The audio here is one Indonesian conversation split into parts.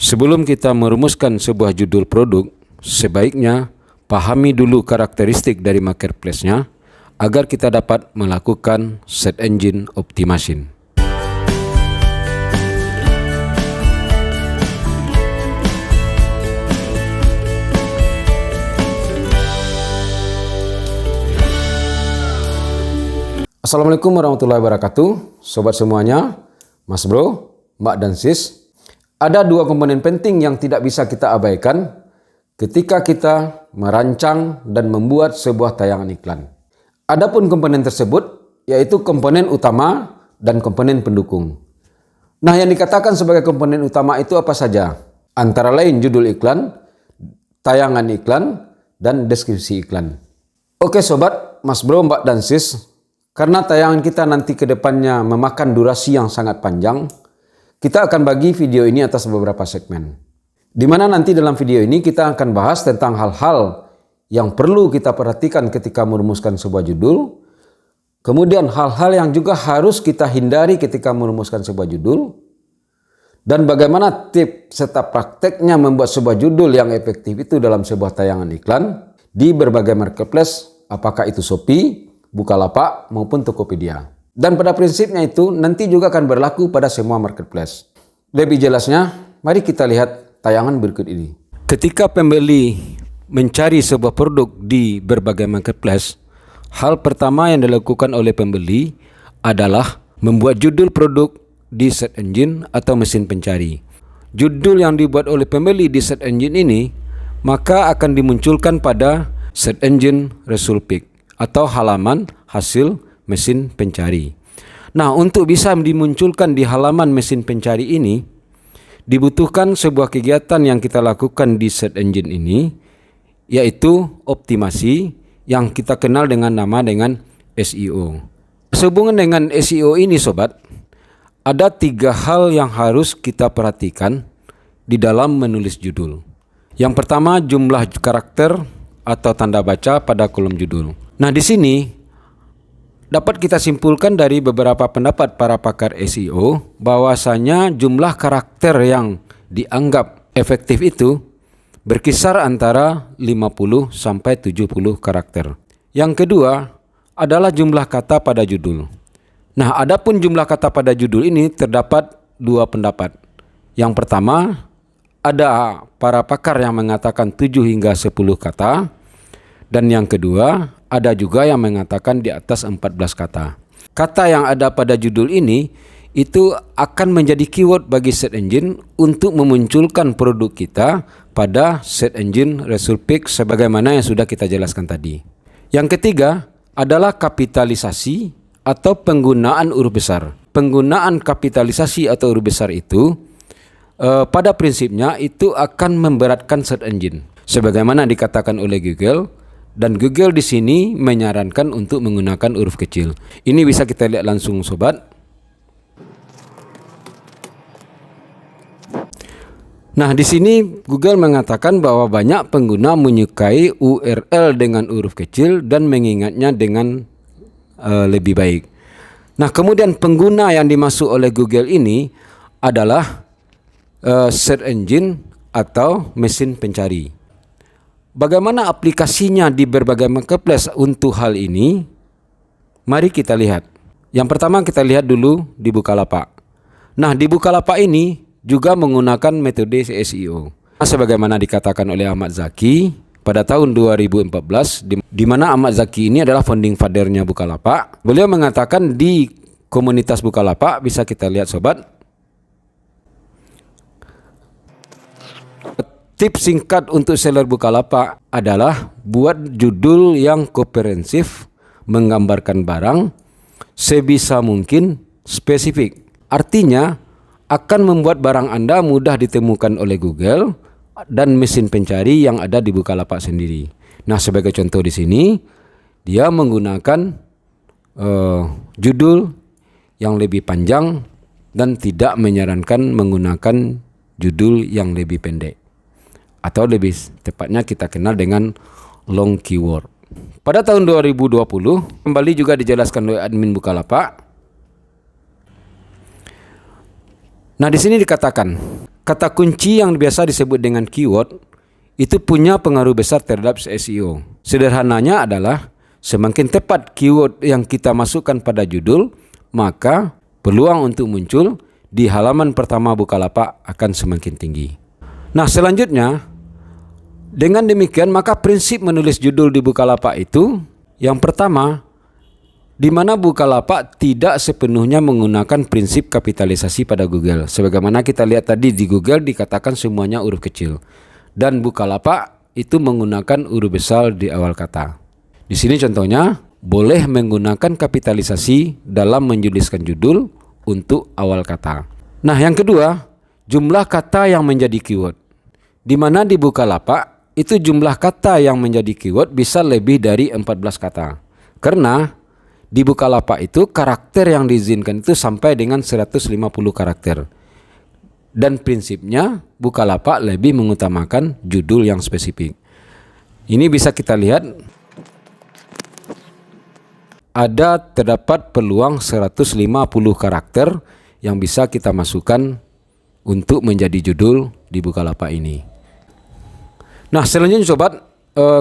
Sebelum kita merumuskan sebuah judul produk, sebaiknya pahami dulu karakteristik dari marketplace-nya agar kita dapat melakukan search engine optimization. Assalamualaikum warahmatullahi wabarakatuh, sobat semuanya, Mas Bro, Mbak dan Sis. Ada dua komponen penting yang tidak bisa kita abaikan ketika kita merancang dan membuat sebuah tayangan iklan. Adapun komponen tersebut yaitu komponen utama dan komponen pendukung. Nah, yang dikatakan sebagai komponen utama itu apa saja? Antara lain judul iklan, tayangan iklan, dan deskripsi iklan. Oke sobat, Mas Bro, Mbak dan Sis, karena tayangan kita nanti ke depannya memakan durasi yang sangat panjang, kita akan bagi video ini atas beberapa segmen. Di mana nanti dalam video ini kita akan bahas tentang hal-hal yang perlu kita perhatikan ketika merumuskan sebuah judul. Kemudian hal-hal yang juga harus kita hindari ketika merumuskan sebuah judul. Dan bagaimana tips serta prakteknya membuat sebuah judul yang efektif itu dalam sebuah tayangan iklan di berbagai marketplace, apakah itu Shopee, Bukalapak maupun Tokopedia. Dan pada prinsipnya itu nanti juga akan berlaku pada semua marketplace. Lebih jelasnya, mari kita lihat tayangan berikut ini. Ketika pembeli mencari sebuah produk di berbagai marketplace, hal pertama yang dilakukan oleh pembeli adalah membuat judul produk di search engine atau mesin pencari. Judul yang dibuat oleh pembeli di search engine ini maka akan dimunculkan pada search engine result page atau halaman hasil mesin pencari. Nah, untuk bisa dimunculkan di halaman mesin pencari ini, dibutuhkan sebuah kegiatan yang kita lakukan di search engine ini, yaitu optimasi yang kita kenal dengan nama SEO. Sehubungan dengan SEO ini sobat, ada 3 hal yang harus kita perhatikan di dalam menulis judul. Yang pertama, jumlah karakter atau tanda baca pada kolom judul. Nah, di sini dapat kita simpulkan dari beberapa pendapat para pakar SEO bahwasanya jumlah karakter yang dianggap efektif itu berkisar antara 50 sampai 70 karakter. Yang kedua adalah jumlah kata pada judul. Nah, adapun jumlah kata pada judul ini terdapat 2 pendapat. Yang pertama, ada para pakar yang mengatakan 7 hingga 10 kata. Dan yang kedua, ada juga yang mengatakan di atas 14 kata. Kata yang ada pada judul ini itu akan menjadi keyword bagi search engine untuk memunculkan produk kita pada search engine result page sebagaimana yang sudah kita jelaskan tadi. Yang ketiga adalah kapitalisasi atau penggunaan huruf besar. Penggunaan kapitalisasi atau huruf besar itu pada prinsipnya itu akan memberatkan search engine sebagaimana dikatakan oleh Google. Dan Google di sini menyarankan untuk menggunakan huruf kecil. Ini bisa kita lihat langsung sobat. Nah, di sini Google mengatakan bahwa banyak pengguna menyukai URL dengan huruf kecil dan mengingatnya dengan lebih baik. Nah, kemudian pengguna yang dimaksud oleh Google ini adalah search engine atau mesin pencari. Bagaimana aplikasinya di berbagai marketplace untuk hal ini? Mari kita lihat. Yang pertama kita lihat dulu di Bukalapak. Nah, di Bukalapak ini juga menggunakan metode SEO. Sebagaimana dikatakan oleh Ahmad Zaki pada tahun 2014, di mana Ahmad Zaki ini adalah founding father-nya Bukalapak. Beliau mengatakan di komunitas Bukalapak, bisa kita lihat sobat, tips singkat untuk seller Bukalapak adalah buat judul yang komprehensif, menggambarkan barang, sebisa mungkin spesifik. Artinya akan membuat barang Anda mudah ditemukan oleh Google dan mesin pencari yang ada di Bukalapak sendiri. Nah, sebagai contoh di sini, dia menggunakan judul yang lebih panjang dan tidak menyarankan menggunakan judul yang lebih pendek. Atau lebih tepatnya kita kenal dengan long keyword. Pada tahun 2020, kembali juga dijelaskan oleh admin Bukalapak. Nah, di sini dikatakan kata kunci yang biasa disebut dengan keyword itu punya pengaruh besar terhadap SEO. Sederhananya adalah semakin tepat keyword yang kita masukkan pada judul, maka peluang untuk muncul di halaman pertama Bukalapak akan semakin tinggi. Nah, selanjutnya, dengan demikian maka prinsip menulis judul di Bukalapak itu yang pertama, di mana Bukalapak tidak sepenuhnya menggunakan prinsip kapitalisasi pada Google. Sebagaimana kita lihat tadi di Google dikatakan semuanya huruf kecil. Dan Bukalapak itu menggunakan huruf besar di awal kata. Di sini contohnya, boleh menggunakan kapitalisasi dalam menuliskan judul untuk awal kata. Nah, yang kedua, jumlah kata yang menjadi keyword. Di mana di Bukalapak, itu jumlah kata yang menjadi keyword bisa lebih dari 14 kata. Karena di Bukalapak itu karakter yang diizinkan itu sampai dengan 150 karakter. Dan prinsipnya Bukalapak lebih mengutamakan judul yang spesifik. Ini bisa kita lihat terdapat peluang 150 karakter yang bisa kita masukkan untuk menjadi judul di Bukalapak ini. Nah, selanjutnya sobat,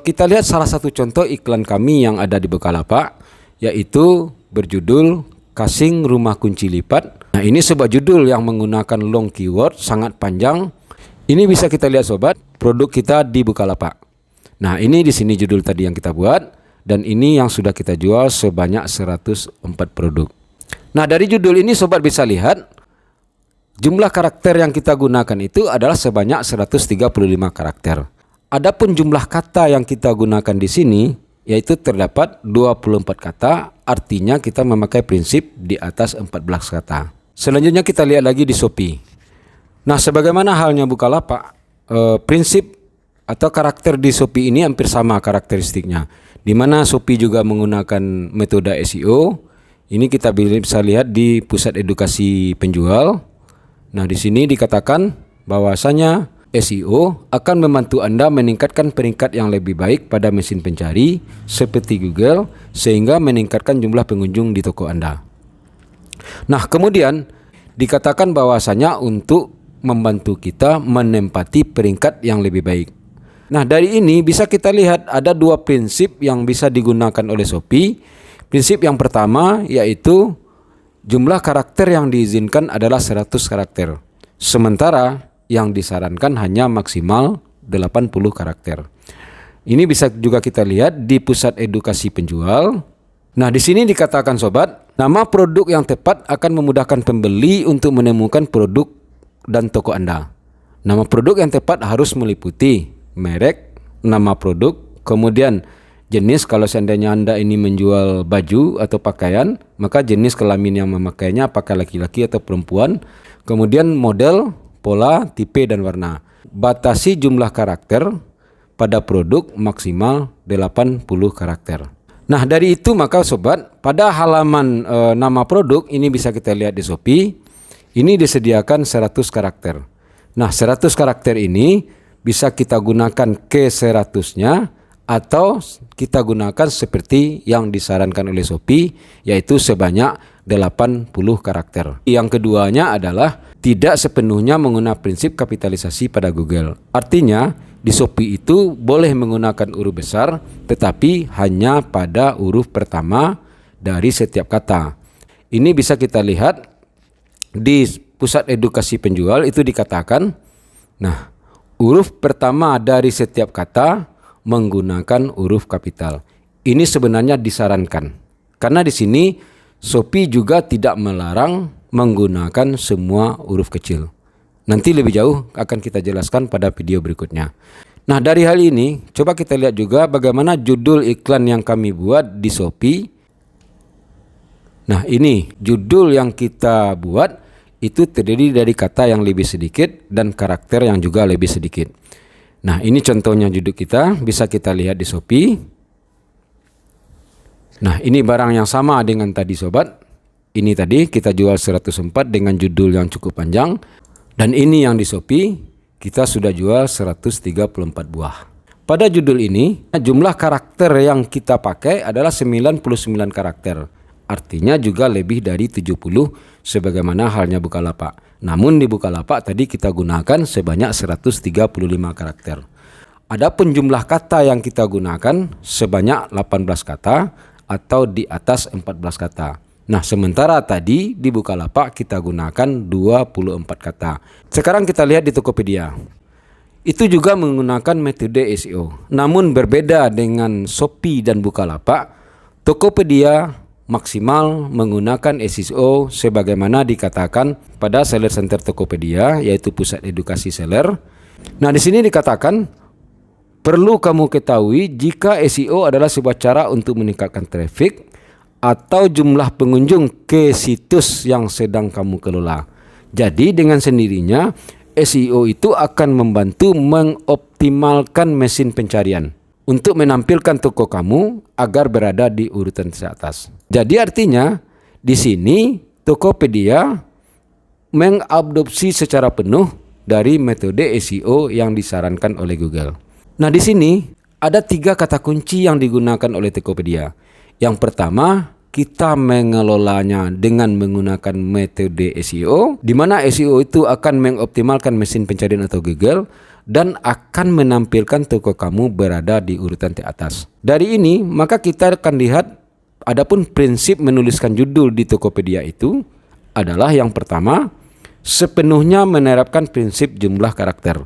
kita lihat salah satu contoh iklan kami yang ada di Bukalapak, yaitu berjudul Casing Rumah Kunci Lipat. Nah, ini sebuah judul yang menggunakan long keyword sangat panjang. Ini bisa kita lihat sobat, produk kita di Bukalapak. Nah, ini di sini judul tadi yang kita buat, dan ini yang sudah kita jual sebanyak 104 produk. Nah, dari judul ini sobat bisa lihat jumlah karakter yang kita gunakan itu adalah sebanyak 135 karakter. Adapun jumlah kata yang kita gunakan di sini yaitu terdapat 24 kata, artinya kita memakai prinsip di atas 14 kata. Selanjutnya kita lihat lagi di Shopee. Nah, sebagaimana halnya Bukalapak, prinsip atau karakter di Shopee ini hampir sama karakteristiknya. Di mana Shopee juga menggunakan metode SEO. Ini kita bisa lihat di pusat edukasi penjual. Nah, di sini dikatakan bahwasanya SEO akan membantu Anda meningkatkan peringkat yang lebih baik pada mesin pencari seperti Google sehingga meningkatkan jumlah pengunjung di toko Anda. Nah, kemudian dikatakan bahwasanya untuk membantu kita menempati peringkat yang lebih baik. Nah, dari ini bisa kita lihat ada dua prinsip yang bisa digunakan oleh Shopee. Prinsip yang pertama yaitu jumlah karakter yang diizinkan adalah 100 karakter. Sementara yang disarankan hanya maksimal 80 karakter. Ini bisa juga kita lihat di pusat edukasi penjual. Nah, di sini dikatakan sobat, nama produk yang tepat akan memudahkan pembeli untuk menemukan produk dan toko Anda. Nama produk yang tepat harus meliputi merek, nama produk, kemudian jenis kalau seandainya Anda ini menjual baju atau pakaian, maka jenis kelamin yang memakainya apakah laki-laki atau perempuan, kemudian model, pola, tipe, dan warna. Batasi jumlah karakter pada produk maksimal 80 karakter. Nah, dari itu maka sobat, pada halaman nama produk ini bisa kita lihat di Shopee, ini disediakan 100 karakter. Nah, 100 karakter ini bisa kita gunakan ke 100-nya atau kita gunakan seperti yang disarankan oleh Shopee, yaitu sebanyak 80 karakter. Yang keduanya adalah tidak sepenuhnya menggunakan prinsip kapitalisasi pada Google. Artinya di Shopee itu boleh menggunakan huruf besar tetapi hanya pada huruf pertama dari setiap kata. Ini bisa kita lihat di pusat edukasi penjual itu dikatakan, nah, huruf pertama dari setiap kata menggunakan huruf kapital. Ini sebenarnya disarankan karena di sini Shopee juga tidak melarang menggunakan semua huruf kecil. Nanti lebih jauh akan kita jelaskan pada video berikutnya. Nah, dari hal ini coba kita lihat juga bagaimana judul iklan yang kami buat di Shopee. Nah, ini judul yang kita buat itu terdiri dari kata yang lebih sedikit dan karakter yang juga lebih sedikit. Nah, ini contohnya judul kita, bisa kita lihat di Shopee. Nah, ini barang yang sama dengan tadi sobat. Ini tadi kita jual 104 dengan judul yang cukup panjang. Dan ini yang di Shopee kita sudah jual 134 buah. Pada judul ini jumlah karakter yang kita pakai adalah 99 karakter. artinya juga lebih dari 70 sebagaimana halnya Bukalapak. Namun di Bukalapak tadi kita gunakan sebanyak 135 karakter. Adapun jumlah kata yang kita gunakan sebanyak 18 kata atau di atas 14 kata. Nah, sementara tadi di Bukalapak kita gunakan 24 kata. Sekarang kita lihat di Tokopedia. Itu juga menggunakan metode SEO. Namun berbeda dengan Shopee dan Bukalapak, Tokopedia maksimal menggunakan SEO sebagaimana dikatakan pada Seller Center Tokopedia, yaitu pusat edukasi seller. Nah, di sini dikatakan perlu kamu ketahui jika SEO adalah sebuah cara untuk meningkatkan traffic atau jumlah pengunjung ke situs yang sedang kamu kelola. Jadi dengan sendirinya SEO itu akan membantu mengoptimalkan mesin pencarian untuk menampilkan toko kamu agar berada di urutan teratas. Jadi artinya di sini Tokopedia mengadopsi secara penuh dari metode SEO yang disarankan oleh Google. Nah, di sini ada 3 kata kunci yang digunakan oleh Tokopedia. Yang pertama, kita mengelolanya dengan menggunakan metode SEO, di mana SEO itu akan mengoptimalkan mesin pencarian atau Google dan akan menampilkan toko kamu berada di urutan teratas. Dari ini, maka kita akan lihat adapun prinsip menuliskan judul di Tokopedia itu adalah yang pertama, sepenuhnya menerapkan prinsip jumlah karakter.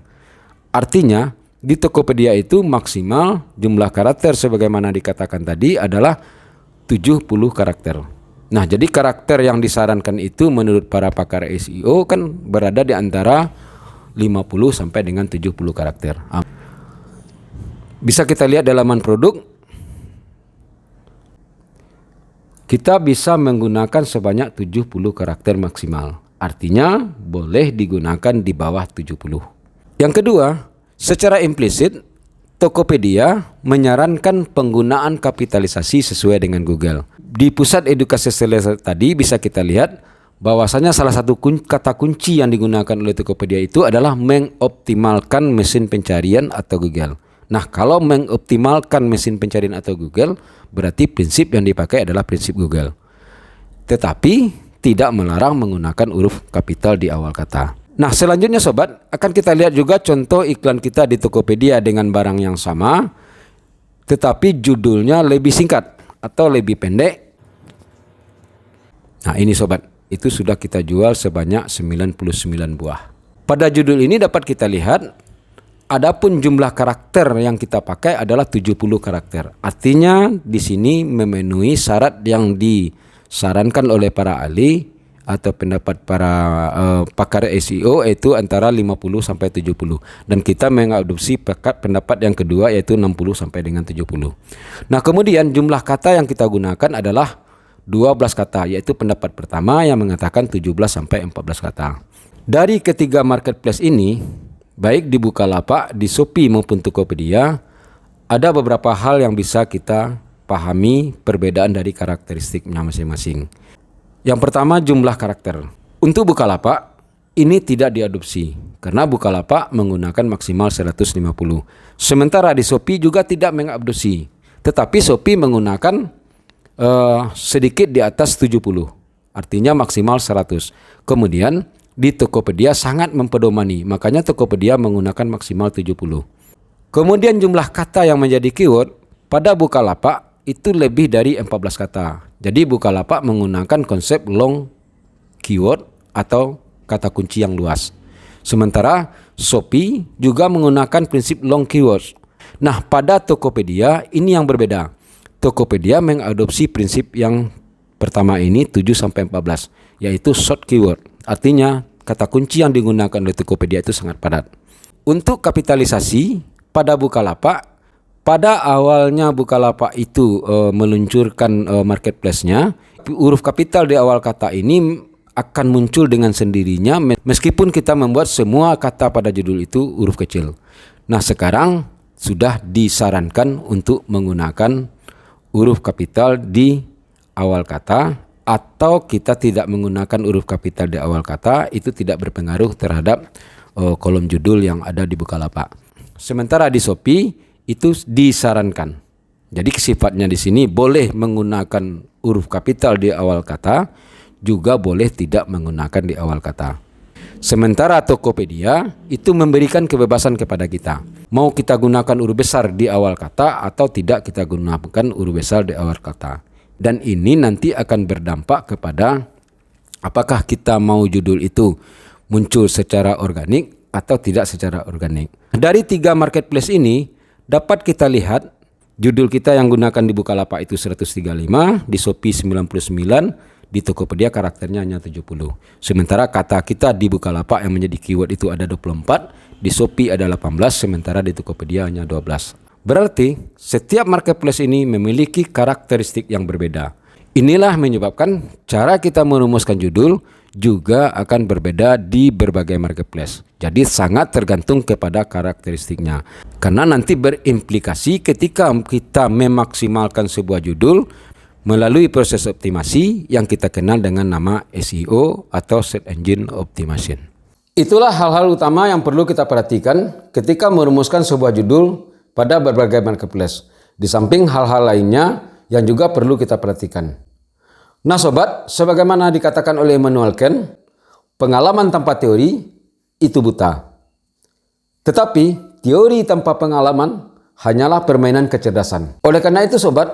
Artinya, di Tokopedia itu maksimal jumlah karakter sebagaimana dikatakan tadi adalah 70 karakter. Nah, jadi karakter yang disarankan itu menurut para pakar SEO kan berada di antara 50 sampai dengan 70 karakter. Bisa kita lihat dalaman produk. Kita bisa menggunakan sebanyak 70 karakter maksimal. Artinya boleh digunakan di bawah 70. Yang kedua, secara implisit, Tokopedia menyarankan penggunaan kapitalisasi sesuai dengan Google. Di pusat edukasi seller tadi bisa kita lihat bahwasanya salah satu kata kunci yang digunakan oleh Tokopedia itu adalah mengoptimalkan mesin pencarian atau Google. Nah, kalau mengoptimalkan mesin pencarian atau Google, berarti prinsip yang dipakai adalah prinsip Google. Tetapi tidak melarang menggunakan huruf kapital di awal kata. Nah, selanjutnya sobat, akan kita lihat juga contoh iklan kita di Tokopedia dengan barang yang sama, tetapi judulnya lebih singkat atau lebih pendek. Nah, ini sobat, itu sudah kita jual sebanyak 99 buah. Pada judul ini dapat kita lihat, adapun jumlah karakter yang kita pakai adalah 70 karakter. Artinya di sini memenuhi syarat yang disarankan oleh para ahli atau pendapat para pakar SEO, yaitu antara 50 sampai 70. Dan kita mengadopsi pendapat yang kedua, yaitu 60 sampai dengan 70. Nah, kemudian jumlah kata yang kita gunakan adalah 12 kata, yaitu pendapat pertama yang mengatakan 17 sampai 14 kata. Dari ketiga marketplace ini, baik di Bukalapak, di Shopee maupun Tokopedia, ada beberapa hal yang bisa kita pahami perbedaan dari karakteristiknya masing-masing. Yang pertama, jumlah karakter. Untuk Bukalapak, ini tidak diadopsi karena Bukalapak menggunakan maksimal 150. Sementara di Shopee juga tidak mengadopsi, tetapi Shopee menggunakan sedikit di atas 70, artinya maksimal 100. Kemudian di Tokopedia sangat mempedomani, makanya Tokopedia menggunakan maksimal 70. Kemudian jumlah kata yang menjadi keyword pada Bukalapak itu lebih dari 14 kata. Jadi Bukalapak menggunakan konsep long keyword atau kata kunci yang luas. Sementara Shopee juga menggunakan prinsip long keywords. Nah, pada Tokopedia ini yang berbeda. Tokopedia mengadopsi prinsip yang pertama ini 7 sampai 14, yaitu short keyword. Artinya kata kunci yang digunakan oleh Tokopedia itu sangat padat. Untuk kapitalisasi pada Bukalapak, pada awalnya Bukalapak itu meluncurkan marketplace-nya, huruf kapital di awal kata ini akan muncul dengan sendirinya meskipun kita membuat semua kata pada judul itu huruf kecil. Nah, sekarang sudah disarankan untuk menggunakan huruf kapital di awal kata, atau kita tidak menggunakan huruf kapital di awal kata, itu tidak berpengaruh terhadap kolom judul yang ada di Bukalapak. Sementara di Shopee itu disarankan. Jadi sifatnya di sini boleh menggunakan huruf kapital di awal kata, juga boleh tidak menggunakan di awal kata. Sementara Tokopedia itu memberikan kebebasan kepada kita. Mau kita gunakan huruf besar di awal kata atau tidak kita gunakan huruf besar di awal kata. Dan ini nanti akan berdampak kepada apakah kita mau judul itu muncul secara organik atau tidak secara organik. Dari 3 marketplace ini dapat kita lihat judul kita yang gunakan di Bukalapak itu 135, di Shopee 99, di Tokopedia karakternya hanya 70. Sementara kata kita di Bukalapak yang menjadi keyword itu ada 24, di Shopee ada 18, sementara di Tokopedia hanya 12. Berarti setiap marketplace ini memiliki karakteristik yang berbeda. Inilah menyebabkan cara kita merumuskan judul juga akan berbeda di berbagai marketplace. Jadi sangat tergantung kepada karakteristiknya. Karena nanti berimplikasi ketika kita memaksimalkan sebuah judul melalui proses optimasi yang kita kenal dengan nama SEO atau Search Engine Optimization. Itulah hal-hal utama yang perlu kita perhatikan ketika merumuskan sebuah judul pada berbagai marketplace. Di samping hal-hal lainnya yang juga perlu kita perhatikan. Nah sobat, sebagaimana dikatakan oleh Immanuel Kant, pengalaman tanpa teori itu buta. Tetapi teori tanpa pengalaman hanyalah permainan kecerdasan. Oleh karena itu sobat,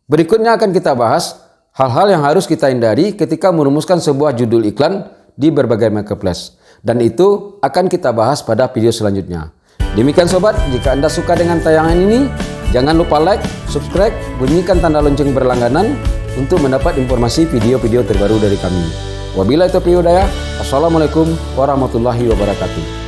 berikutnya akan kita bahas hal-hal yang harus kita hindari ketika merumuskan sebuah judul iklan di berbagai marketplace. Dan itu akan kita bahas pada video selanjutnya. Demikian sobat, jika Anda suka dengan tayangan ini, jangan lupa like, subscribe, bunyikan tanda lonceng berlangganan untuk mendapat informasi video-video terbaru dari kami. Wabillahi taufiq wal hidayah. Assalamualaikum warahmatullahi wabarakatuh.